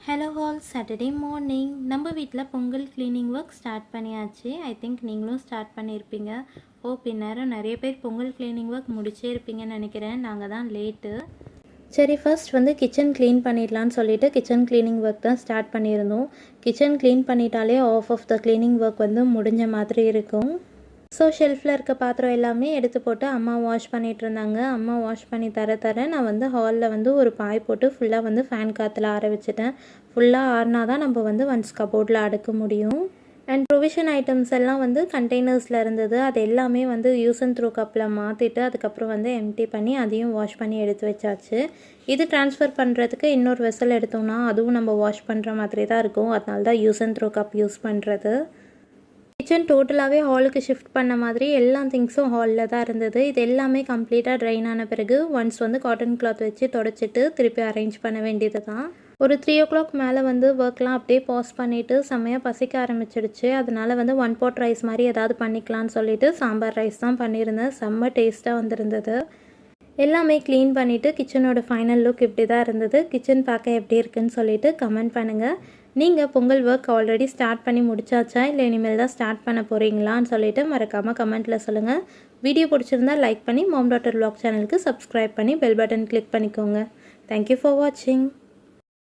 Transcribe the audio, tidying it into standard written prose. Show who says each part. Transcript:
Speaker 1: Hello all, Saturday morning நம்ம வீட்டில் Pongal cleaning work start பண்ணியாச்சு. ஐ திங்க் நீங்களும் ஸ்டார்ட் பண்ணியிருப்பீங்க. பின்னேரம் நிறைய பேர் பொங்கல் க்ளீனிங் ஒர்க் முடிச்சே இருப்பீங்கன்னு நினைக்கிறேன். நாங்கள் தான் லேட்டு. சரி, ஃபர்ஸ்ட் வந்து கிச்சன் க்ளீன் பண்ணிடலான்னு சொல்லிட்டு கிச்சன் க்ளீனிங் ஒர்க் தான் ஸ்டார்ட் பண்ணியிருந்தோம். கிச்சன் க்ளீன் பண்ணிட்டாலே ஆஃப் த க்ளீனிங் ஒர்க் வந்து முடிஞ்ச மாதிரி இருக்கும். ஸோ ஷெல்ஃபில் இருக்க பாத்திரம் எல்லாமே எடுத்து போட்டு அம்மா வாஷ் பண்ணிகிட்டு இருந்தாங்க. அம்மா வாஷ் பண்ணி தர நான் வந்து ஹாலில் வந்து ஒரு பாய் போட்டு ஃபுல்லாக வந்து ஃபேன் காற்றுல ஆற வச்சுட்டேன். ஃபுல்லாக ஆறினா தான் நம்ம வந்து ஒன்ஸ் கபோர்டில் அடுக்க முடியும். அண்ட் ப்ரொவிஷன் ஐட்டம்ஸ் எல்லாம் வந்து கண்டெய்னர்ஸில் இருந்தது. அது எல்லாமே வந்து யூஸ் அண்ட் த்ரூ கப்பில் மாற்றிட்டு அதுக்கப்புறம் வந்து எம்டி பண்ணி அதையும் வாஷ் பண்ணி எடுத்து வச்சாச்சு. இது ட்ரான்ஸ்ஃபர் பண்ணுறதுக்கு இன்னொரு வெசல் எடுத்தோம்னா அதுவும் நம்ம வாஷ் பண்ணுற மாதிரி தான் இருக்கும். அதனால தான் use and through cup use பண்ணுறது. கிச்சன் டோட்டலாகவே ஹாலுக்கு ஷிஃப்ட் பண்ண மாதிரி எல்லா திங்ஸும் ஹாலில் தான் இருந்தது. இது எல்லாமே கம்ப்ளீட்டாக ட்ரைன் ஆன பிறகு ஒன்ஸ் வந்து காட்டன் கிளாத் வச்சு தொடச்சிட்டு திருப்பி அரேஞ்ச் பண்ண வேண்டியது தான். ஒரு 3 o'clock மேலே வந்து ஒர்க்லாம் அப்படியே பாஸ் பண்ணிவிட்டு செம்மையாக பசிக்க ஆரம்பிச்சிடுச்சு. அதனால் வந்து 1 pot ரைஸ் மாதிரி ஏதாவது பண்ணிக்கலான்னு சொல்லிட்டு சாம்பார் ரைஸ் தான் பண்ணியிருந்தேன். செம்ம டேஸ்ட்டாக வந்திருந்தது. எல்லாமே க்ளீன் பண்ணிவிட்டு கிச்சனோட ஃபைனல் லுக் இப்படி தான் இருந்தது. கிச்சன் பார்க்க எப்படி இருக்குன்னு சொல்லிட்டு கமெண்ட் பண்ணுங்கள். நீங்கள் பொங்கல் ஒர்க் ஆல்ரெடி ஸ்டார்ட் பண்ணி முடிச்சாச்சா, இல்லை இனிமேல் தான் ஸ்டார்ட் பண்ண போகிறீங்களான்னு சொல்லிட்டு மறக்காமல் கமெண்ட்டில் சொல்லுங்கள். வீடியோ பிடிச்சிருந்தா லைக் பண்ணி மாம் டாட்டர் vlog சேனலுக்கு சப்ஸ்கிரைப் பண்ணி பெல் பட்டன் கிளிக் பண்ணிக்கோங்க. தேங்க்யூ ஃபார் வாட்சிங்.